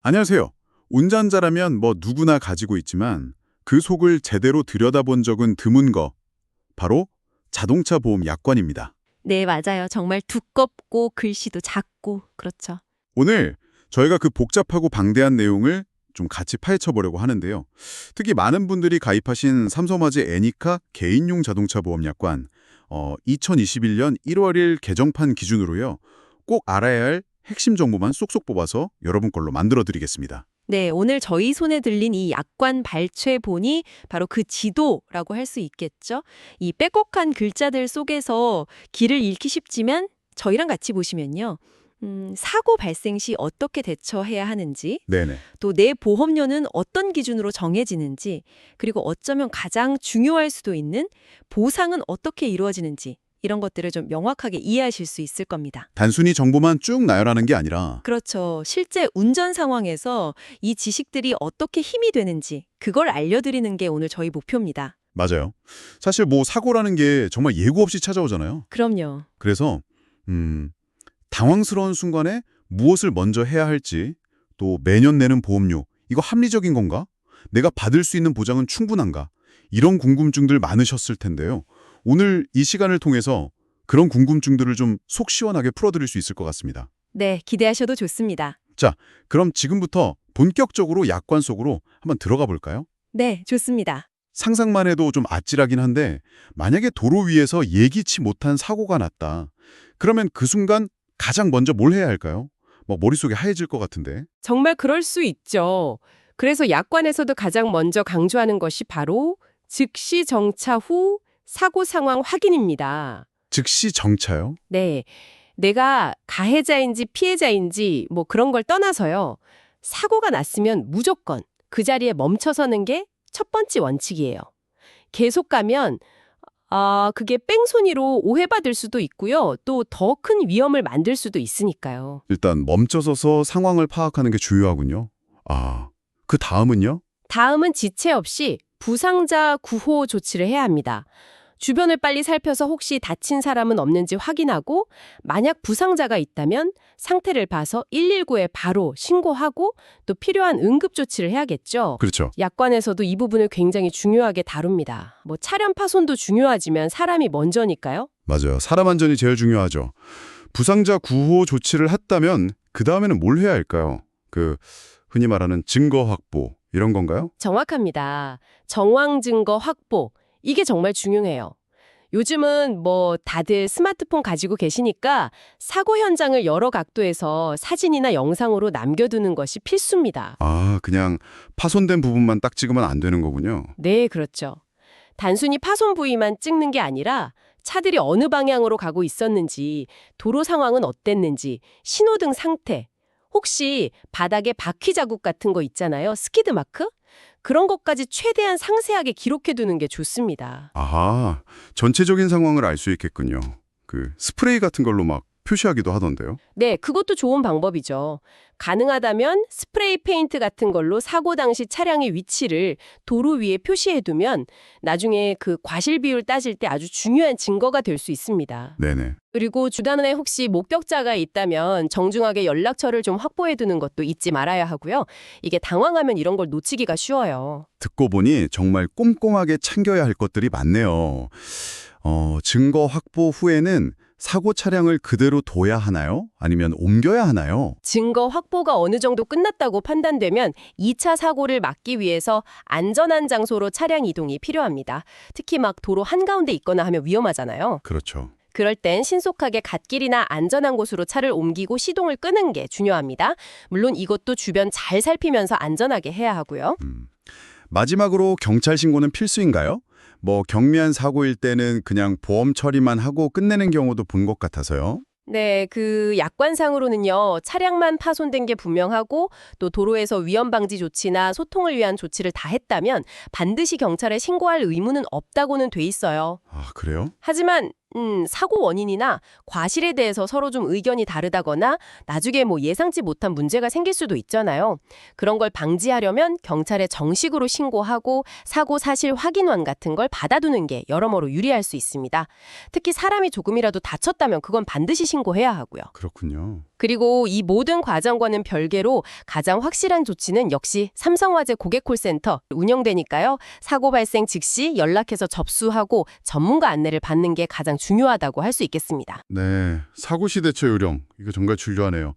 안녕하세요. 운전자라면 뭐 누구나 가지고 있지만 그 속을 제대로 들여다본 적은 드문 거, 바로 자동차 보험 약관입니다. 네, 맞아요. 정말 두껍고 글씨도 작고 그렇죠. 오늘 저희가 그 복잡하고 방대한 내용을 좀 같이 파헤쳐 보려고 하는데요. 특히 많은 분들이 가입하신 삼성화재 애니카 개인용 자동차 보험 약관, 2021년 1월 1일 개정판 기준으로요. 꼭 알아야 할 핵심 정보만 쏙쏙 뽑아서 여러분 걸로 만들어 드리겠습니다. 네, 오늘 저희 손에 들린 이 약관 발췌본이 바로 그 지도라고 할 수 있겠죠. 이 빼곡한 글자들 속에서 길을 잃기 쉽지만 저희랑 같이 보시면요. 사고 발생 시 어떻게 대처해야 하는지, 네네. 또 내 보험료는 어떤 기준으로 정해지는지, 그리고 어쩌면 가장 중요할 수도 있는 보상은 어떻게 이루어지는지 이런 것들을 좀 명확하게 이해하실 수 있을 겁니다. 단순히 정보만 쭉 나열하는 게 아니라 그렇죠. 실제 운전 상황에서 이 지식들이 어떻게 힘이 되는지 그걸 알려드리는 게 오늘 저희 목표입니다. 맞아요. 사실 뭐 사고라는 게 정말 예고 없이 찾아오잖아요. 그럼요. 그래서 당황스러운 순간에 무엇을 먼저 해야 할지, 또 매년 내는 보험료, 이거 합리적인 건가? 내가 받을 수 있는 보장은 충분한가? 이런 궁금증들 많으셨을 텐데요. 오늘 이 시간을 통해서 그런 궁금증들을 좀 속 시원하게 풀어드릴 수 있을 것 같습니다. 네, 기대하셔도 좋습니다. 자, 그럼 지금부터 본격적으로 약관 속으로 한번 들어가 볼까요? 네, 좋습니다. 상상만 해도 좀 아찔하긴 한데 만약에 도로 위에서 예기치 못한 사고가 났다. 그러면 그 순간 가장 먼저 뭘 해야 할까요? 뭐 머릿속이 하얘질 것 같은데. 정말 그럴 수 있죠. 그래서 약관에서도 가장 먼저 강조하는 것이 바로 즉시 정차 후 사고 상황 확인입니다. 즉시 정차요? 네. 내가 가해자인지 피해자인지 뭐 그런 걸 떠나서요. 사고가 났으면 무조건 그 자리에 멈춰서는 게 첫 번째 원칙이에요. 계속 가면 그게 뺑소니로 오해받을 수도 있고요. 또 더 큰 위험을 만들 수도 있으니까요. 일단 멈춰서서 상황을 파악하는 게 중요하군요. 아, 그 다음은요? 다음은 지체 없이 부상자 구호 조치를 해야 합니다. 주변을 빨리 살펴서 혹시 다친 사람은 없는지 확인하고 만약 부상자가 있다면 상태를 봐서 119에 바로 신고하고 또 필요한 응급 조치를 해야겠죠. 그렇죠. 약관에서도 이 부분을 굉장히 중요하게 다룹니다. 뭐 차량 파손도 중요하지만 사람이 먼저니까요. 맞아요. 사람 안전이 제일 중요하죠. 부상자 구호 조치를 했다면 그 다음에는 뭘 해야 할까요? 흔히 말하는 증거 확보 이런 건가요? 정확합니다. 정황 증거 확보. 이게 정말 중요해요. 요즘은 뭐 다들 스마트폰 가지고 계시니까 사고 현장을 여러 각도에서 사진이나 영상으로 남겨두는 것이 필수입니다. 아, 그냥 파손된 부분만 딱 찍으면 안 되는 거군요. 네, 그렇죠. 단순히 파손 부위만 찍는 게 아니라 차들이 어느 방향으로 가고 있었는지, 도로 상황은 어땠는지, 신호등 상태, 혹시 바닥에 바퀴 자국 같은 거 있잖아요. 스키드 마크? 그런 것까지 최대한 상세하게 기록해두는 게 좋습니다. 아하, 전체적인 상황을 알 수 있겠군요. 스프레이 같은 걸로 막 표시하기도 하던데요. 네, 그것도 좋은 방법이죠. 가능하다면 스프레이 페인트 같은 걸로 사고 당시 차량의 위치를 도로 위에 표시해두면 나중에 그 과실 비율 따질 때 아주 중요한 증거가 될 수 있습니다. 네네. 그리고 주변에 혹시 목격자가 있다면 정중하게 연락처를 좀 확보해두는 것도 잊지 말아야 하고요. 이게 당황하면 이런 걸 놓치기가 쉬워요. 듣고 보니 정말 꼼꼼하게 챙겨야 할 것들이 많네요. 증거 확보 후에는 사고 차량을 그대로 둬야 하나요? 아니면 옮겨야 하나요? 증거 확보가 어느 정도 끝났다고 판단되면 2차 사고를 막기 위해서 안전한 장소로 차량 이동이 필요합니다. 특히 막 도로 한가운데 있거나 하면 위험하잖아요. 그렇죠. 그럴 땐 신속하게 갓길이나 안전한 곳으로 차를 옮기고 시동을 끄는 게 중요합니다. 물론 이것도 주변 잘 살피면서 안전하게 해야 하고요. 마지막으로 경찰 신고는 필수인가요? 뭐 경미한 사고일 때는 그냥 보험 처리만 하고 끝내는 경우도 본 것 같아서요. 네, 그 약관상으로는요. 차량만 파손된 게 분명하고 또 도로에서 위험 방지 조치나 소통을 위한 조치를 다 했다면 반드시 경찰에 신고할 의무는 없다고는 돼 있어요. 아, 그래요? 하지만 사고 원인이나 과실에 대해서 서로 좀 의견이 다르다거나 나중에 뭐 예상치 못한 문제가 생길 수도 있잖아요. 그런 걸 방지하려면 경찰에 정식으로 신고하고 사고 사실 확인원 같은 걸 받아두는 게 여러모로 유리할 수 있습니다. 특히 사람이 조금이라도 다쳤다면 그건 반드시 신고해야 하고요. 그렇군요. 그리고 이 모든 과정과는 별개로 가장 확실한 조치는 역시 삼성화재 고객콜센터 운영되니까요. 사고 발생 즉시 연락해서 접수하고 전문가 안내를 받는 게 가장 중요하다고 할 수 있겠습니다. 네, 사고시 대처 요령 이거 정말 중요하네요.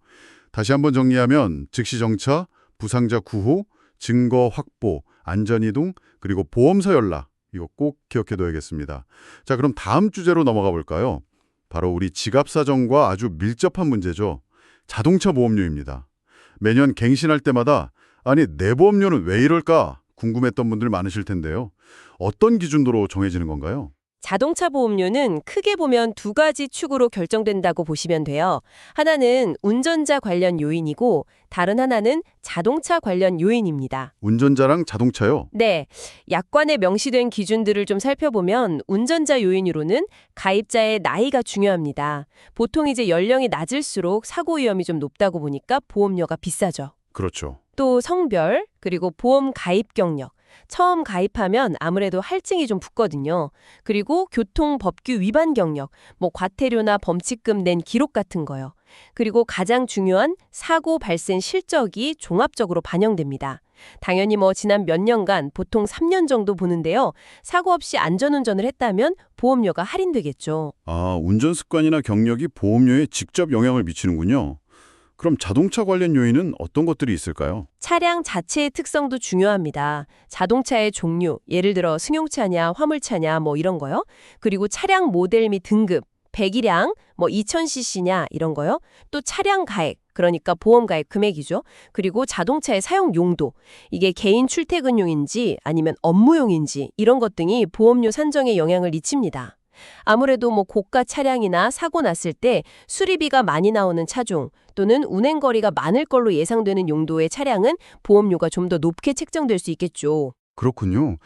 다시 한번 정리하면 즉시 정차, 부상자 구호, 증거 확보, 안전이동, 그리고 보험사 연락 이거 꼭 기억해둬야겠습니다. 자, 그럼 다음 주제로 넘어가 볼까요? 바로 우리 지갑 사정과 아주 밀접한 문제죠. 자동차 보험료입니다. 매년 갱신할 때마다 아니 내 보험료는 왜 이럴까 궁금했던 분들 많으실 텐데요. 어떤 기준으로 정해지는 건가요? 자동차 보험료는 크게 보면 두 가지 축으로 결정된다고 보시면 돼요. 하나는 운전자 관련 요인이고 다른 하나는 자동차 관련 요인입니다. 운전자랑 자동차요? 네, 약관에 명시된 기준들을 좀 살펴보면 운전자 요인으로는 가입자의 나이가 중요합니다. 보통 이제 연령이 낮을수록 사고 위험이 좀 높다고 보니까 보험료가 비싸죠. 그렇죠. 또 성별, 그리고 보험 가입 경력. 처음 가입하면 아무래도 할증이 좀 붙거든요. 그리고 교통법규 위반 경력, 과태료나 범칙금 낸 기록 같은 거요. 그리고 가장 중요한 사고 발생 실적이 종합적으로 반영됩니다. 당연히 지난 몇 년간 보통 3년 정도 보는데요. 사고 없이 안전운전을 했다면 보험료가 할인되겠죠. 아, 운전 습관이나 경력이 보험료에 직접 영향을 미치는군요. 그럼 자동차 관련 요인은 어떤 것들이 있을까요? 차량 자체의 특성도 중요합니다. 자동차의 종류, 예를 들어 승용차냐, 화물차냐 이런 거요. 그리고 차량 모델 및 등급, 배기량, 2000cc냐 이런 거요. 또 차량 가액, 그러니까 보험 가액 금액이죠. 그리고 자동차의 사용 용도, 이게 개인 출퇴근용인지 아니면 업무용인지 이런 것 등이 보험료 산정에 영향을 미칩니다. 아무래도 고가 차량이나 사고 났을 때 수리비가 많이 나오는 차종 또는 운행거리가 많을 걸로 예상되는 용도의 차량은 보험료가 좀 더 높게 책정될 수 있겠죠. 그렇군요.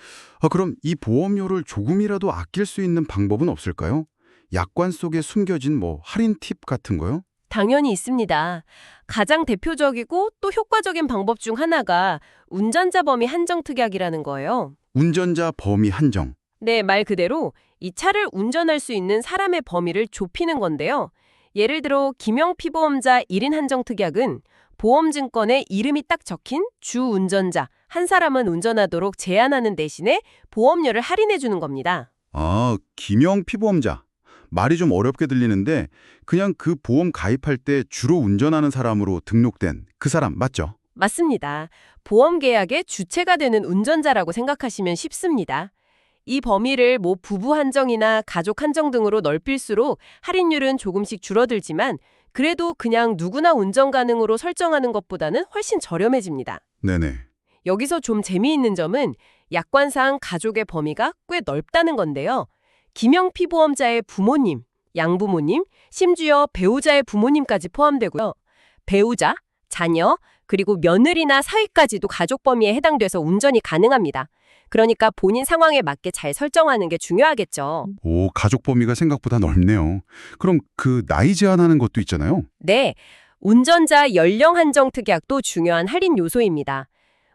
그럼 이 보험료를 조금이라도 아낄 수 있는 방법은 없을까요? 약관 속에 숨겨진 할인 팁 같은 거요? 당연히 있습니다. 가장 대표적이고 또 효과적인 방법 중 하나가 운전자 범위 한정 특약이라는 거예요. 운전자 범위 한정. 네, 말 그대로 이 차를 운전할 수 있는 사람의 범위를 좁히는 건데요. 예를 들어 김영 피보험자 1인 한정 특약은 보험증권에 이름이 딱 적힌 주 운전자 한 사람은 운전하도록 제한하는 대신에 보험료를 할인해 주는 겁니다. 아, 김영 피보험자. 말이 좀 어렵게 들리는데 그냥 그 보험 가입할 때 주로 운전하는 사람으로 등록된 그 사람 맞죠? 맞습니다. 보험 계약의 주체가 되는 운전자라고 생각하시면 쉽습니다. 이 범위를 부부 한정이나 가족 한정 등으로 넓힐수록 할인율은 조금씩 줄어들지만 그래도 그냥 누구나 운전 가능으로 설정하는 것보다는 훨씬 저렴해집니다. 네네. 여기서 좀 재미있는 점은 약관상 가족의 범위가 꽤 넓다는 건데요. 김영 피보험자의 부모님, 양부모님, 심지어 배우자의 부모님까지 포함되고요. 배우자, 자녀, 그리고 며느리나 사위까지도 가족 범위에 해당돼서 운전이 가능합니다. 그러니까 본인 상황에 맞게 잘 설정하는 게 중요하겠죠. 오, 가족 범위가 생각보다 넓네요. 그럼 그 나이 제한하는 것도 있잖아요. 네, 운전자 연령 한정 특약도 중요한 할인 요소입니다.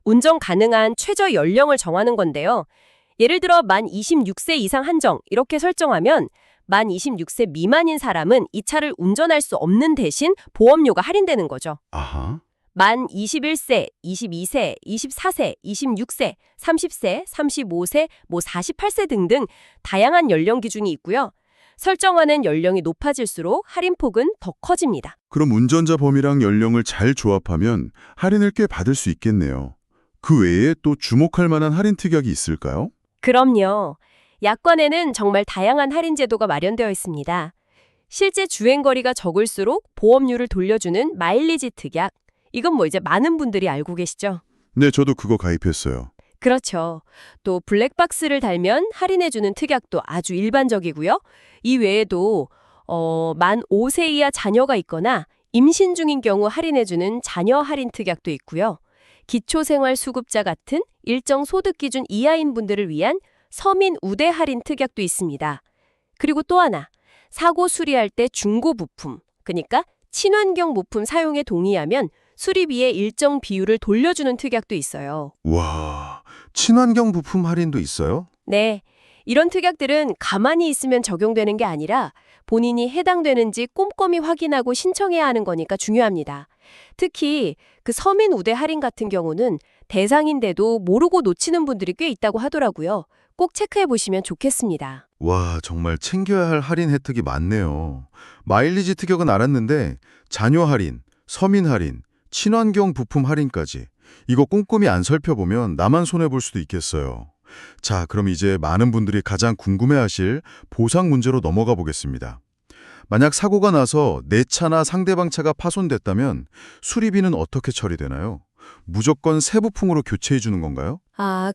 운전 가능한 최저 연령을 정하는 건데요. 예를 들어 만 26세 이상 한정 이렇게 설정하면 만 26세 미만인 사람은 이 차를 운전할 수 없는 대신 보험료가 할인되는 거죠. 아하. 만 21세, 22세, 24세, 26세, 30세, 35세, 48세 등등 다양한 연령 기준이 있고요. 설정하는 연령이 높아질수록 할인폭은 더 커집니다. 그럼 운전자 범위랑 연령을 잘 조합하면 할인을 꽤 받을 수 있겠네요. 그 외에 또 주목할 만한 할인 특약이 있을까요? 그럼요. 약관에는 정말 다양한 할인 제도가 마련되어 있습니다. 실제 주행거리가 적을수록 보험료를 돌려주는 마일리지 특약. 이건 이제 많은 분들이 알고 계시죠? 네, 저도 그거 가입했어요. 그렇죠. 또 블랙박스를 달면 할인해주는 특약도 아주 일반적이고요. 이 외에도 만 5세 이하 자녀가 있거나 임신 중인 경우 할인해주는 자녀 할인 특약도 있고요. 기초생활수급자 같은 일정 소득 기준 이하인 분들을 위한 서민 우대 할인 특약도 있습니다. 그리고 또 하나, 사고 수리할 때 중고 부품, 그러니까 친환경 부품 사용에 동의하면 수리비의 일정 비율을 돌려주는 특약도 있어요. 와, 친환경 부품 할인도 있어요? 네, 이런 특약들은 가만히 있으면 적용되는 게 아니라 본인이 해당되는지 꼼꼼히 확인하고 신청해야 하는 거니까 중요합니다. 특히 그 서민 우대 할인 같은 경우는 대상인데도 모르고 놓치는 분들이 꽤 있다고 하더라고요. 꼭 체크해 보시면 좋겠습니다. 와, 정말 챙겨야 할 할인 혜택이 많네요. 마일리지 특약은 알았는데 자녀 할인, 서민 할인, 친환경 부품 할인까지 이거 꼼꼼히 안 살펴보면 나만 손해볼 수도 있겠어요. 자, 그럼 이제 많은 분들이 가장 궁금해하실 보상 문제로 넘어가 보겠습니다. 만약 사고가 나서 내 차나 상대방 차가 파손됐다면 수리비는 어떻게 처리되나요? 무조건 새 부품으로 교체해 주는 건가요?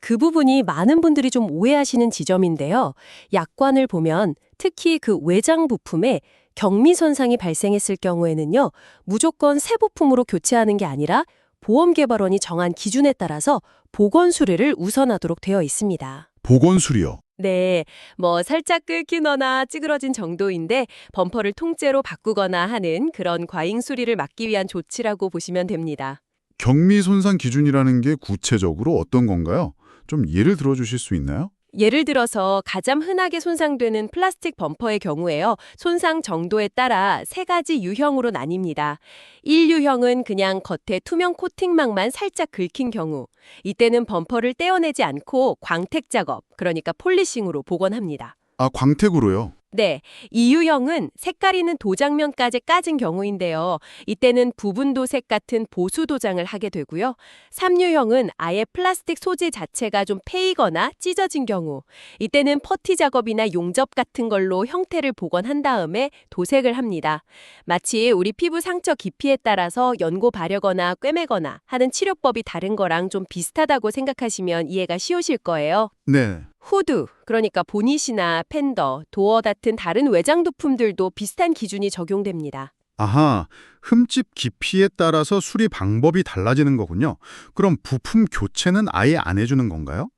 그 부분이 많은 분들이 좀 오해하시는 지점인데요. 약관을 보면 특히 그 외장 부품에 경미 손상이 발생했을 경우에는요, 무조건 새 부품으로 교체하는 게 아니라 보험개발원이 정한 기준에 따라서 보건 수리를 우선하도록 되어 있습니다. 보건 수리요. 네, 뭐 살짝 끓기거나 찌그러진 정도인데 범퍼를 통째로 바꾸거나 하는 그런 과잉 수리를 막기 위한 조치라고 보시면 됩니다. 경미 손상 기준이라는 게 구체적으로 어떤 건가요? 좀 예를 들어 주실 수 있나요? 예를 들어서 가장 흔하게 손상되는 플라스틱 범퍼의 경우에요. 손상 정도에 따라 세 가지 유형으로 나뉩니다. 1유형은 그냥 겉에 투명 코팅막만 살짝 긁힌 경우. 이때는 범퍼를 떼어내지 않고 광택 작업, 그러니까 폴리싱으로 복원합니다. 아, 광택으로요. 네, 2유형은 색깔 있는 도장면까지 까진 경우인데요. 이때는 부분 도색 같은 보수 도장을 하게 되고요. 3유형은 아예 플라스틱 소재 자체가 좀 패이거나 찢어진 경우. 이때는 퍼티 작업이나 용접 같은 걸로 형태를 복원한 다음에 도색을 합니다. 마치 우리 피부 상처 깊이에 따라서 연고 바르거나 꿰매거나 하는 치료법이 다른 거랑 좀 비슷하다고 생각하시면 이해가 쉬우실 거예요. 네. 후드, 그러니까 보닛이나 펜더, 도어 같은 다른 외장 부품들도 비슷한 기준이 적용됩니다. 아하, 흠집 깊이에 따라서 수리 방법이 달라지는 거군요. 그럼 부품 교체는 아예 안 해주는 건가요?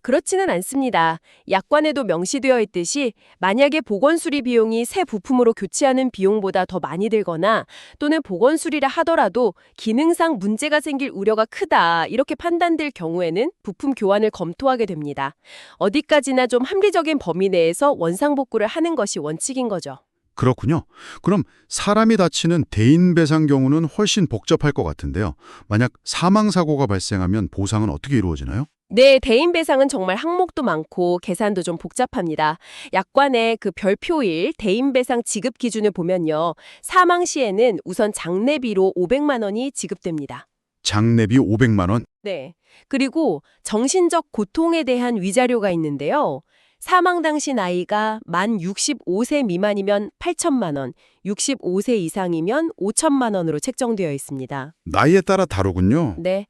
그렇지는 않습니다. 약관에도 명시되어 있듯이 만약에 보건 수리 비용이 새 부품으로 교체하는 비용보다 더 많이 들거나 또는 보건 수리를 하더라도 기능상 문제가 생길 우려가 크다 이렇게 판단될 경우에는 부품 교환을 검토하게 됩니다. 어디까지나 좀 합리적인 범위 내에서 원상복구를 하는 것이 원칙인 거죠. 그렇군요. 그럼 사람이 다치는 대인 배상 경우는 훨씬 복잡할 것 같은데요. 만약 사망 사고가 발생하면 보상은 어떻게 이루어지나요? 네, 대인 배상은 정말 항목도 많고 계산도 좀 복잡합니다. 약관의 그 별표일 대인 배상 지급 기준을 보면요. 사망 시에는 우선 장례비로 500만 원이 지급됩니다. 장례비 500만 원? 네. 그리고 정신적 고통에 대한 위자료가 있는데요. 사망 당시 나이가 만 65세 미만이면 8천만 원, 65세 이상이면 5천만 원으로 책정되어 있습니다. 나이에 따라 다르군요. 네.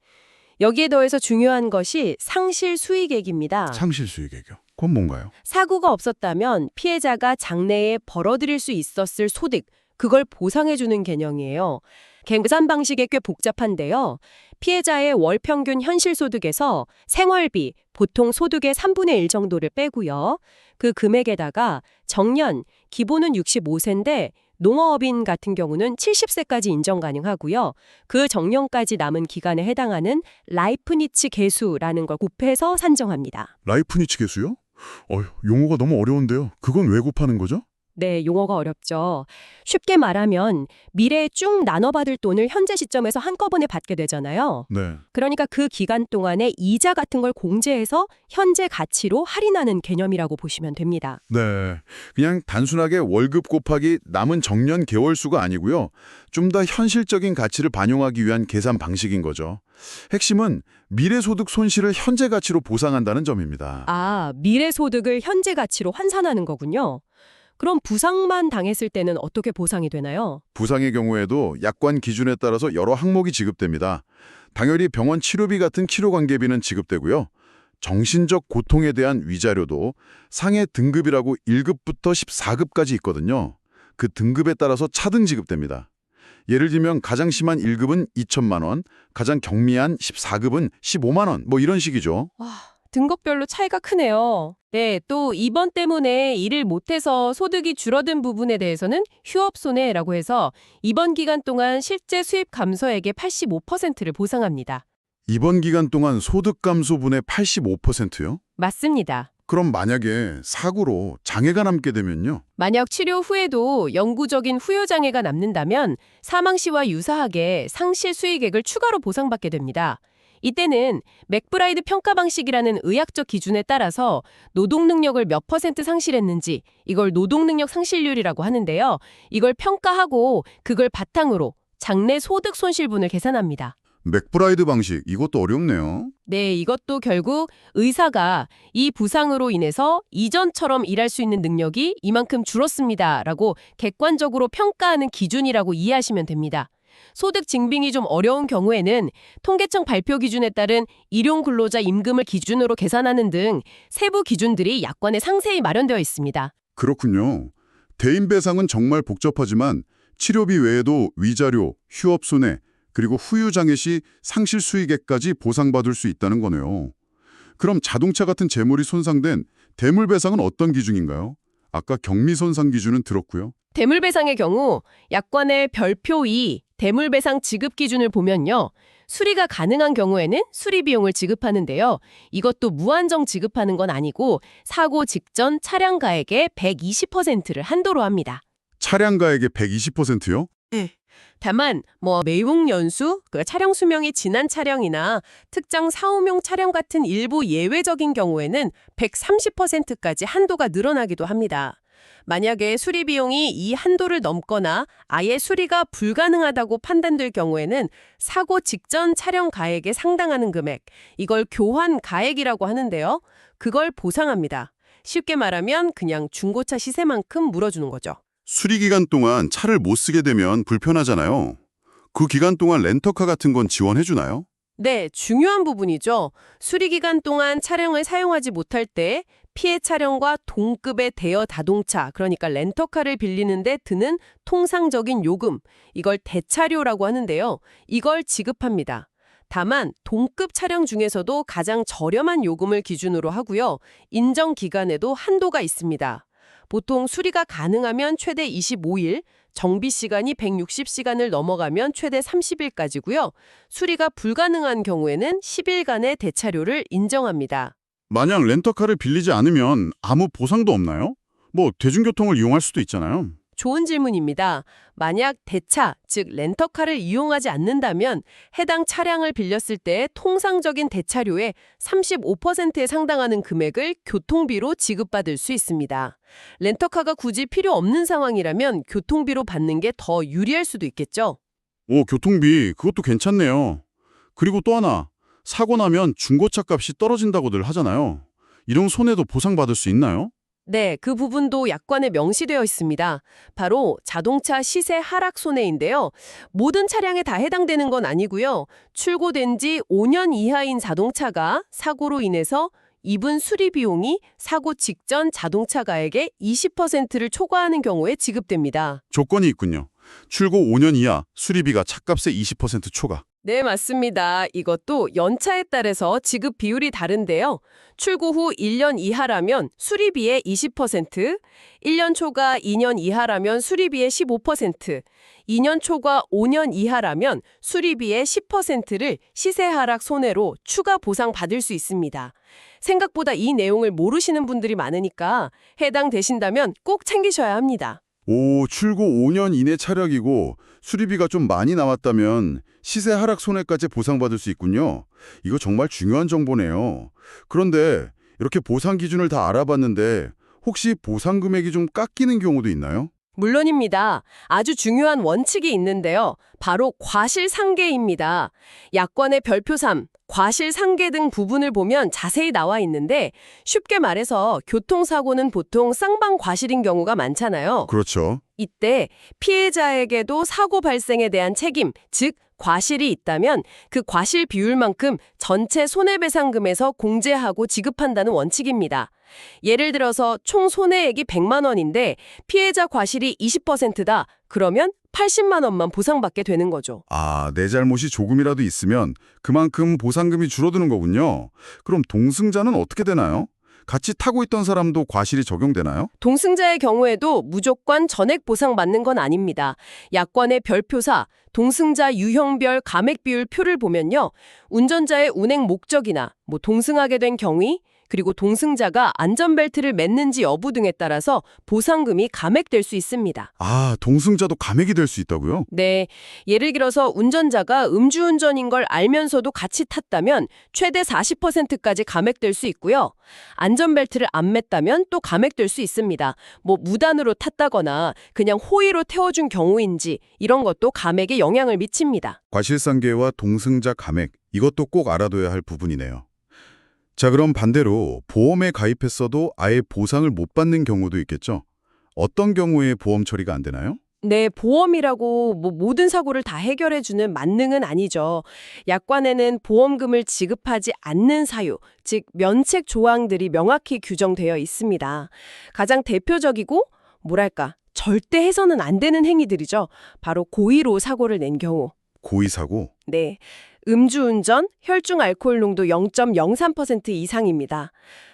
여기에 더해서 중요한 것이 상실 수익액입니다. 상실 수익액이요. 그건 뭔가요? 사고가 없었다면 피해자가 장래에 벌어들일 수 있었을 소득, 그걸 보상해주는 개념이에요. 계산 방식이 꽤 복잡한데요. 피해자의 월 평균 현실 소득에서 생활비, 보통 소득의 3분의 1 정도를 빼고요. 그 금액에다가 정년, 기본은 65세인데 농어업인 같은 경우는 70세까지 인정 가능하고요. 그 정년까지 남은 기간에 해당하는 라이프니츠 계수라는 걸 곱해서 산정합니다. 라이프니츠 계수요? 용어가 너무 어려운데요. 그건 왜 곱하는 거죠? 네, 용어가 어렵죠. 쉽게 말하면 미래에 쭉 나눠받을 돈을 현재 시점에서 한꺼번에 받게 되잖아요. 네. 그러니까 그 기간 동안에 이자 같은 걸 공제해서 현재 가치로 할인하는 개념이라고 보시면 됩니다. 네. 그냥 단순하게 월급 곱하기 남은 정년 개월 수가 아니고요. 좀 더 현실적인 가치를 반영하기 위한 계산 방식인 거죠. 핵심은 미래소득 손실을 현재 가치로 보상한다는 점입니다. 미래 소득을 현재 가치로 환산하는 거군요. 그럼 부상만 당했을 때는 어떻게 보상이 되나요? 부상의 경우에도 약관 기준에 따라서 여러 항목이 지급됩니다. 당연히 병원 치료비 같은 치료관계비는 지급되고요. 정신적 고통에 대한 위자료도 상해 등급이라고 1급부터 14급까지 있거든요. 그 등급에 따라서 차등 지급됩니다. 예를 들면 가장 심한 1급은 2천만 원, 가장 경미한 14급은 15만 원, 뭐 이런 식이죠. 등급별로 차이가 크네요. 네, 또 입원 때문에 일을 못해서 소득이 줄어든 부분에 대해서는 휴업손해라고 해서 입원 기간 동안 실제 수입 감소액의 85%를 보상합니다. 입원 기간 동안 소득 감소분의 85%요? 맞습니다. 그럼 만약에 사고로 장애가 남게 되면요? 만약 치료 후에도 영구적인 후유장애가 남는다면 사망 시와 유사하게 상실 수익액을 추가로 보상받게 됩니다. 이때는 맥브라이드 평가 방식이라는 의학적 기준에 따라서 노동 능력을 몇 % 상실했는지 이걸 노동 능력 상실률이라고 하는데요. 이걸 평가하고 그걸 바탕으로 장래 소득 손실분을 계산합니다. 맥브라이드 방식, 이것도 어렵네요. 네, 이것도 결국 의사가 이 부상으로 인해서 이전처럼 일할 수 있는 능력이 이만큼 줄었습니다라고 객관적으로 평가하는 기준이라고 이해하시면 됩니다. 소득 증빙이 좀 어려운 경우에는 통계청 발표 기준에 따른 일용 근로자 임금을 기준으로 계산하는 등 세부 기준들이 약관에 상세히 마련되어 있습니다. 그렇군요. 대인배상은 정말 복잡하지만 치료비 외에도 위자료, 휴업손해, 그리고 후유장애 시 상실 수익액까지 보상받을 수 있다는 거네요. 그럼 자동차 같은 재물이 손상된 대물배상은 어떤 기준인가요? 아까 경미손상 기준은 들었고요. 대물배상의 경우 약관의 별표 2 대물배상 지급 기준을 보면요. 수리가 가능한 경우에는 수리 비용을 지급하는데요. 이것도 무한정 지급하는 건 아니고 사고 직전 차량 가액의 120%를 한도로 합니다. 차량 가액의 120%요? 다만 매용 연수, 차량 수명이 지난 차량이나 특정 사후용 차량 같은 일부 예외적인 경우에는 130%까지 한도가 늘어나기도 합니다. 만약에 수리 비용이 이 한도를 넘거나 아예 수리가 불가능하다고 판단될 경우에는 사고 직전 차량 가액에 상당하는 금액, 이걸 교환 가액이라고 하는데요. 그걸 보상합니다. 쉽게 말하면 그냥 중고차 시세만큼 물어주는 거죠. 수리 기간 동안 차를 못 쓰게 되면 불편하잖아요. 그 기간 동안 렌터카 같은 건 지원해 주나요? 네, 중요한 부분이죠. 수리 기간 동안 차량을 사용하지 못할 때 피해 차량과 동급의 대여 자동차, 그러니까 렌터카를 빌리는데 드는 통상적인 요금, 이걸 대차료라고 하는데요. 이걸 지급합니다. 다만 동급 차량 중에서도 가장 저렴한 요금을 기준으로 하고요. 인정 기간에도 한도가 있습니다. 보통 수리가 가능하면 최대 25일, 정비 시간이 160시간을 넘어가면 최대 30일까지고요. 수리가 불가능한 경우에는 10일간의 대차료를 인정합니다. 만약 렌터카를 빌리지 않으면 아무 보상도 없나요? 대중교통을 이용할 수도 있잖아요. 좋은 질문입니다. 만약 대차, 즉 렌터카를 이용하지 않는다면 해당 차량을 빌렸을 때 통상적인 대차료의 35%에 상당하는 금액을 교통비로 지급받을 수 있습니다. 렌터카가 굳이 필요 없는 상황이라면 교통비로 받는 게 더 유리할 수도 있겠죠. 교통비, 그것도 괜찮네요. 그리고 또 하나, 사고 나면 중고차 값이 떨어진다고들 하잖아요. 이런 손해도 보상받을 수 있나요? 네, 그 부분도 약관에 명시되어 있습니다. 바로 자동차 시세 하락 손해인데요. 모든 차량에 다 해당되는 건 아니고요. 출고된 지 5년 이하인 자동차가 사고로 인해서 입은 수리 비용이 사고 직전 자동차 가액의 20%를 초과하는 경우에 지급됩니다. 조건이 있군요. 출고 5년 이하, 수리비가 차값의 20% 초과. 네, 맞습니다. 이것도 연차에 따라서 지급 비율이 다른데요. 출고 후 1년 이하라면 수리비의 20%, 1년 초과 2년 이하라면 수리비의 15%, 2년 초과 5년 이하라면 수리비의 10%를 시세 하락 손해로 추가 보상받을 수 있습니다. 생각보다 이 내용을 모르시는 분들이 많으니까 해당되신다면 꼭 챙기셔야 합니다. 출고 5년 이내 차량이고 수리비가 좀 많이 나왔다면 시세 하락 손해까지 보상받을 수 있군요. 이거 정말 중요한 정보네요. 그런데 이렇게 보상 기준을 다 알아봤는데 혹시 보상 금액이 좀 깎이는 경우도 있나요? 물론입니다. 아주 중요한 원칙이 있는데요. 바로 과실상계입니다. 약관의 별표 3, 과실상계 등 부분을 보면 자세히 나와 있는데 쉽게 말해서 교통사고는 보통 쌍방과실인 경우가 많잖아요. 그렇죠. 이때 피해자에게도 사고 발생에 대한 책임, 즉 과실이 있다면 그 과실 비율만큼 전체 손해배상금에서 공제하고 지급한다는 원칙입니다. 예를 들어서 총 손해액이 100만 원인데 피해자 과실이 20%다. 그러면 80만 원만 보상받게 되는 거죠. 내 잘못이 조금이라도 있으면 그만큼 보상금이 줄어드는 거군요. 그럼 동승자는 어떻게 되나요? 같이 타고 있던 사람도 과실이 적용되나요? 동승자의 경우에도 무조건 전액 보상받는 건 아닙니다. 약관의 별표사, 동승자 유형별 감액 비율 표를 보면요. 운전자의 운행 목적이나 동승하게 된 경위, 그리고 동승자가 안전벨트를 맸는지 여부 등에 따라서 보상금이 감액될 수 있습니다. 아, 동승자도 감액이 될 수 있다고요? 네, 예를 들어서 운전자가 음주운전인 걸 알면서도 같이 탔다면 최대 40%까지 감액될 수 있고요. 안전벨트를 안 맸다면 또 감액될 수 있습니다. 뭐 무단으로 탔다거나 그냥 호의로 태워준 경우인지 이런 것도 감액에 영향을 미칩니다. 과실상계와 동승자 감액, 이것도 꼭 알아둬야 할 부분이네요. 자, 그럼 반대로 보험에 가입했어도 아예 보상을 못 받는 경우도 있겠죠? 어떤 경우에 보험 처리가 안 되나요? 네, 보험이라고 뭐 모든 사고를 다 해결해주는 만능은 아니죠. 약관에는 보험금을 지급하지 않는 사유, 즉 면책 조항들이 명확히 규정되어 있습니다. 가장 대표적이고 뭐랄까 절대 해서는 안 되는 행위들이죠. 바로 고의로 사고를 낸 경우. 고의사고? 네, 음주운전, 혈중 알코올 농도 0.03% 이상입니다.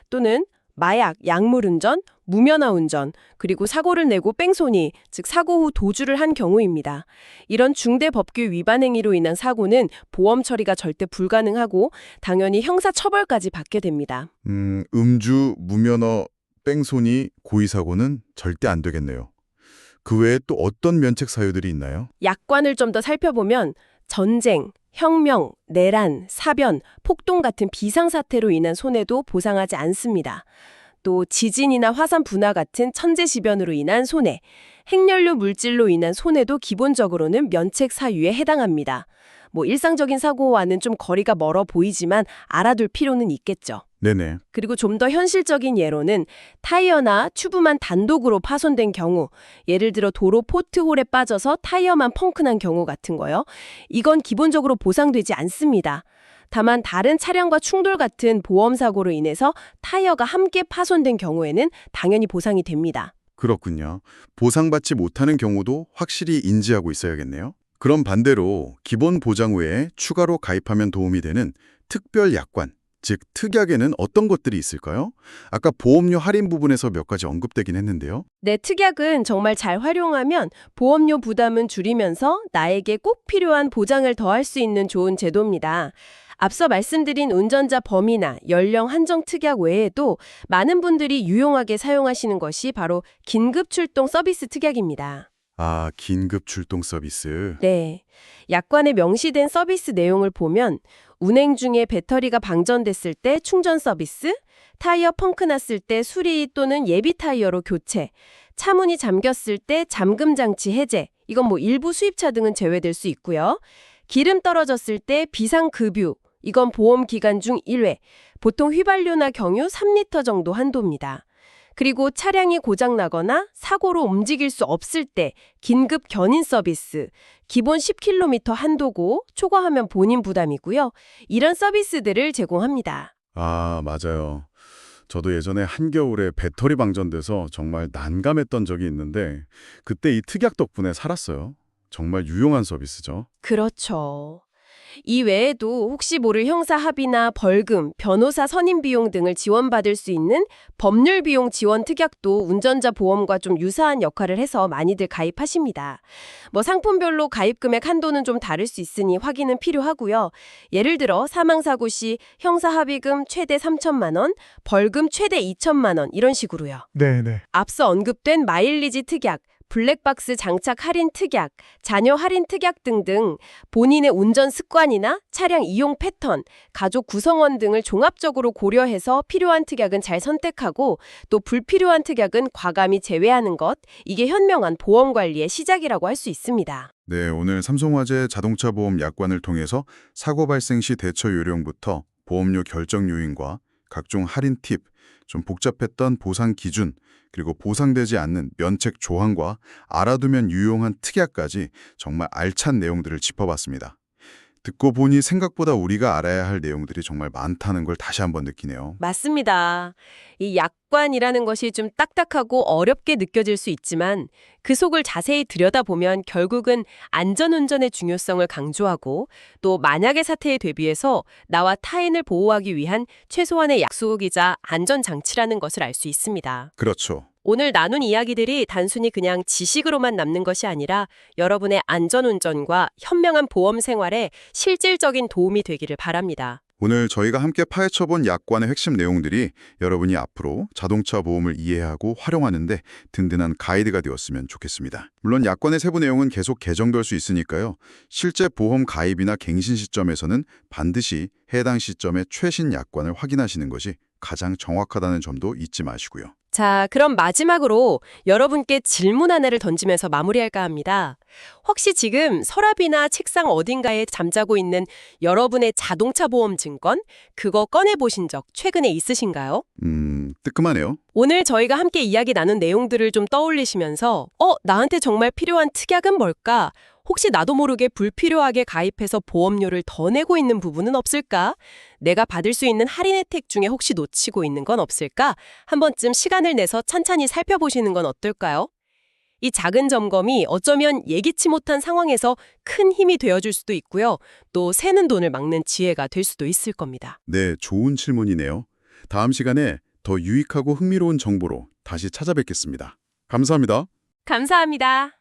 또는 마약, 약물운전, 무면허 운전, 그리고 사고를 내고 뺑소니, 즉 사고 후 도주를 한 경우입니다. 이런 중대 법규 위반 행위로 인한 사고는 보험 처리가 절대 불가능하고 당연히 형사 처벌까지 받게 됩니다. 음주, 무면허, 뺑소니, 고의사고는 절대 안 되겠네요. 그 외에 또 어떤 면책 사유들이 있나요? 약관을 좀 더 살펴보면 전쟁, 혁명, 내란, 사변, 폭동 같은 비상사태로 인한 손해도 보상하지 않습니다. 또 지진이나 화산 분화 같은 천재지변으로 인한 손해, 핵연료 물질로 인한 손해도 기본적으로는 면책 사유에 해당합니다. 뭐 일상적인 사고와는 좀 거리가 멀어 보이지만 알아둘 필요는 있겠죠. 네네. 그리고 좀 더 현실적인 예로는 타이어나 튜브만 단독으로 파손된 경우, 예를 들어 도로 포트홀에 빠져서 타이어만 펑크난 경우 같은 거요. 이건 기본적으로 보상되지 않습니다. 다만 다른 차량과 충돌 같은 보험 사고로 인해서 타이어가 함께 파손된 경우에는 당연히 보상이 됩니다. 그렇군요. 보상받지 못하는 경우도 확실히 인지하고 있어야겠네요. 그럼 반대로 기본 보장 외에 추가로 가입하면 도움이 되는 특별 약관, 즉 특약에는 어떤 것들이 있을까요? 아까 보험료 할인 부분에서 몇 가지 언급되긴 했는데요. 네, 특약은 정말 잘 활용하면 보험료 부담은 줄이면서 나에게 꼭 필요한 보장을 더할 수 있는 좋은 제도입니다. 앞서 말씀드린 운전자 범위나 연령 한정 특약 외에도 많은 분들이 유용하게 사용하시는 것이 바로 긴급 출동 서비스 특약입니다. 아, 긴급 출동 서비스. 네. 약관에 명시된 서비스 내용을 보면 운행 중에 배터리가 방전됐을 때 충전 서비스, 타이어 펑크 났을 때 수리 또는 예비 타이어로 교체, 차 문이 잠겼을 때 잠금 장치 해제, 이건 뭐 일부 수입차 등은 제외될 수 있고요. 기름 떨어졌을 때 비상급유, 이건 보험 기간 중 1회, 보통 휘발유나 경유 3리터 정도 한도입니다. 그리고 차량이 고장나거나 사고로 움직일 수 없을 때 긴급 견인 서비스, 기본 10km 한도고 초과하면 본인 부담이고요. 이런 서비스들을 제공합니다. 아, 맞아요. 저도 예전에 한겨울에 배터리 방전돼서 정말 난감했던 적이 있는데 그때 이 특약 덕분에 살았어요. 정말 유용한 서비스죠. 그렇죠. 이 외에도 혹시 모를 형사 합의나 벌금, 변호사 선임 비용 등을 지원받을 수 있는 법률 비용 지원 특약도 운전자 보험과 좀 유사한 역할을 해서 많이들 가입하십니다. 뭐 상품별로 가입 금액 한도는 좀 다를 수 있으니 확인은 필요하고요. 예를 들어 사망사고 시 형사 합의금 최대 3천만 원, 벌금 최대 2천만 원 이런 식으로요. 네네. 앞서 언급된 마일리지 특약, 블랙박스 장착 할인 특약, 자녀 할인 특약 등등 본인의 운전 습관이나 차량 이용 패턴, 가족 구성원 등을 종합적으로 고려해서 필요한 특약은 잘 선택하고 또 불필요한 특약은 과감히 제외하는 것, 이게 현명한 보험 관리의 시작이라고 할 수 있습니다. 네, 오늘 삼성화재 자동차 보험 약관을 통해서 사고 발생 시 대처 요령부터 보험료 결정 요인과 각종 할인 팁, 좀 복잡했던 보상 기준, 그리고 보상되지 않는 면책 조항과 알아두면 유용한 특약까지 정말 알찬 내용들을 짚어봤습니다. 듣고 보니 생각보다 우리가 알아야 할 내용들이 정말 많다는 걸 다시 한번 느끼네요. 맞습니다. 이 약관이라는 것이 좀 딱딱하고 어렵게 느껴질 수 있지만 그 속을 자세히 들여다보면 결국은 안전운전의 중요성을 강조하고 또 만약의 사태에 대비해서 나와 타인을 보호하기 위한 최소한의 약속이자 안전장치라는 것을 알 수 있습니다. 그렇죠. 오늘 나눈 이야기들이 단순히 그냥 지식으로만 남는 것이 아니라 여러분의 안전운전과 현명한 보험 생활에 실질적인 도움이 되기를 바랍니다. 오늘 저희가 함께 파헤쳐본 약관의 핵심 내용들이 여러분이 앞으로 자동차 보험을 이해하고 활용하는데 든든한 가이드가 되었으면 좋겠습니다. 물론 약관의 세부 내용은 계속 개정될 수 있으니까요. 실제 보험 가입이나 갱신 시점에서는 반드시 해당 시점의 최신 약관을 확인하시는 것이 가장 정확하다는 점도 잊지 마시고요. 자, 그럼 마지막으로 여러분께 질문 하나를 던지면서 마무리할까 합니다. 혹시 지금 서랍이나 책상 어딘가에 잠자고 있는 여러분의 자동차 보험 증권, 그거 꺼내보신 적 최근에 있으신가요? 뜨끔하네요. 오늘 저희가 함께 이야기 나눈 내용들을 좀 떠올리시면서 나한테 정말 필요한 특약은 뭘까? 혹시 나도 모르게 불필요하게 가입해서 보험료를 더 내고 있는 부분은 없을까? 내가 받을 수 있는 할인 혜택 중에 혹시 놓치고 있는 건 없을까? 한 번쯤 시간을 내서 찬찬히 살펴보시는 건 어떨까요? 이 작은 점검이 어쩌면 예기치 못한 상황에서 큰 힘이 되어줄 수도 있고요. 또 새는 돈을 막는 지혜가 될 수도 있을 겁니다. 네, 좋은 질문이네요. 다음 시간에 더 유익하고 흥미로운 정보로 다시 찾아뵙겠습니다. 감사합니다. 감사합니다.